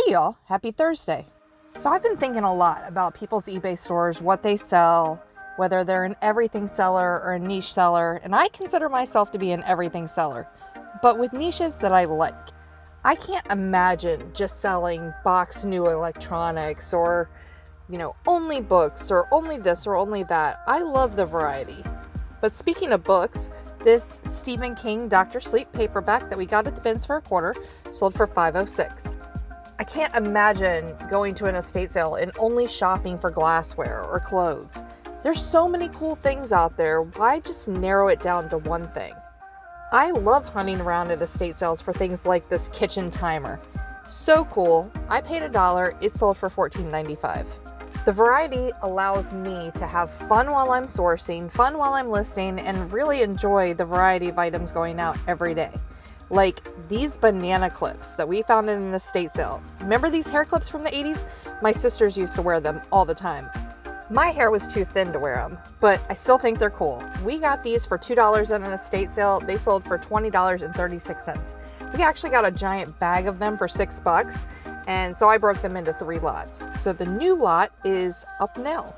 Hey y'all, happy Thursday. So I've been thinking a lot about people's eBay stores, what they sell, whether they're an everything seller or a niche seller, and I consider myself to be an everything seller, but with niches that I like. I can't imagine just selling box new electronics or, only books or only this or only that. I love the variety. But speaking of books, this Stephen King Dr. Sleep paperback that we got at the bins for $1 sold for $5.06. I can't imagine going to an estate sale and only shopping for glassware or clothes. There's so many cool things out there. Why just narrow it down to one thing? I love hunting around at estate sales for things like this kitchen timer. So cool. I paid $1. It sold for $14.95. The variety allows me to have fun while I'm sourcing, fun while I'm listing, and really enjoy the variety of items going out every day. Like these banana clips that we found in an estate sale. Remember these hair clips from the 80s? My sisters used to wear them all the time. My hair was too thin to wear them, but I still think they're cool. We got these for $2 at an estate sale. They sold for $20.36. We actually got a giant bag of them for $6, and so I broke them into 3 lots. So the new lot is up now.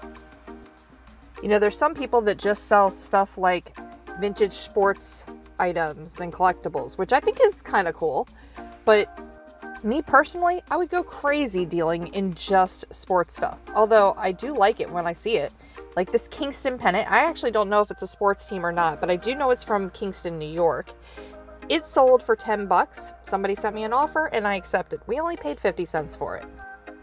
There's some people that just sell stuff like vintage sports items and collectibles, which I think is kind of cool, but me personally, I would go crazy dealing in just sports stuff. Although I do like it when I see it. Like this Kingston pennant. I actually don't know if it's a sports team or not, but I do know it's from Kingston, New York. It sold for $10. Somebody sent me an offer and I accepted. We only paid 50 cents for it.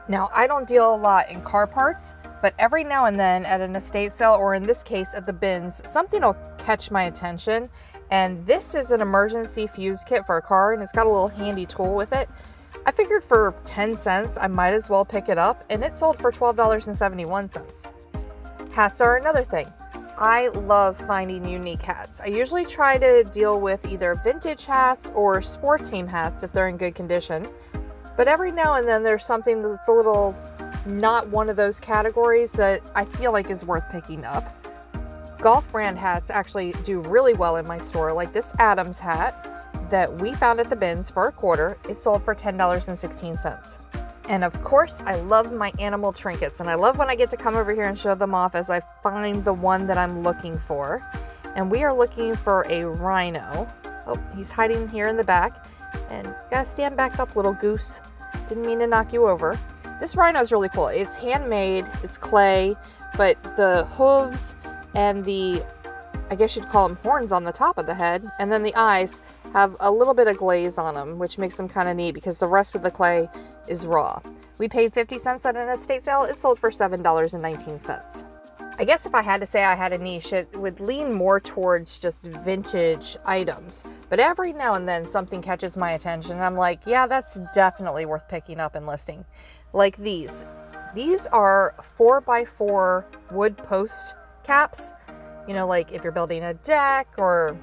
Now, I don't deal a lot in car parts, but every now and then at an estate sale, or in this case at the bins, something will catch my attention. And this is an emergency fuse kit for a car, and it's got a little handy tool with it. I figured for 10 cents, I might as well pick it up, and it sold for $12.71. Hats are another thing. I love finding unique hats. I usually try to deal with either vintage hats or sports team hats if they're in good condition. But every now and then there's something that's a little not one of those categories that I feel like is worth picking up. Golf brand hats actually do really well in my store, like this Adams hat that we found at the bins for $1. It sold for $10.16. And of course, I love my animal trinkets, and I love when I get to come over here and show them off as I find the one that I'm looking for. And we are looking for a rhino. Oh, he's hiding here in the back. And gotta stand back up, little goose. Didn't mean to knock you over. This rhino is really cool. It's handmade, it's clay, but the hooves and the, I guess you'd call them horns on the top of the head, and then the eyes have a little bit of glaze on them, which makes them kind of neat because the rest of the clay is raw. We paid 50 cents at an estate sale. It sold for $7.19. I guess if I had to say I had a niche, it would lean more towards just vintage items. But every now and then something catches my attention and I'm like, yeah, that's definitely worth picking up and listing. Like these. These are 4x4 wood post caps. Like if you're building a deck or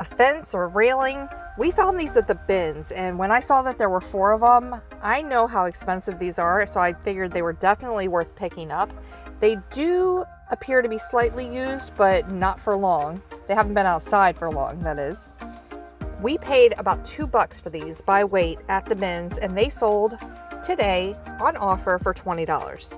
a fence or railing. We found these at the bins, and when I saw that there were 4 of them, I know how expensive these are, so I figured they were definitely worth picking up. They do appear to be slightly used, but not for long. They haven't been outside for long, that is. We paid about $2 for these by weight at the bins, and they sold today on offer for $20.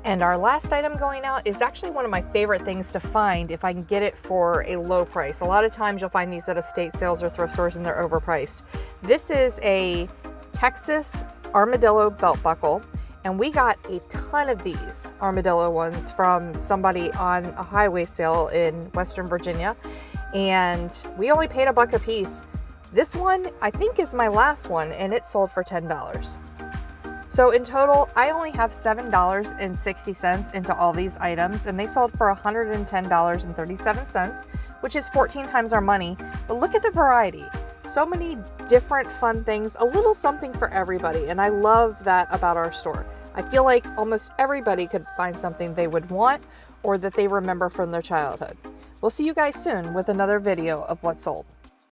And our last item going out is actually one of my favorite things to find if I can get it for a low price. A lot of times you'll find these at estate sales or thrift stores and they're overpriced. This is a Texas armadillo belt buckle, and we got a ton of these armadillo ones from somebody on a highway sale in Western Virginia, and we only paid $1 a piece. This one I think is my last one, and it sold for $10. So in total, I only have $7.60 into all these items, and they sold for $110.37, which is 14 times our money. But look at the variety. So many different fun things, a little something for everybody, and I love that about our store. I feel like almost everybody could find something they would want or that they remember from their childhood. We'll see you guys soon with another video of what sold.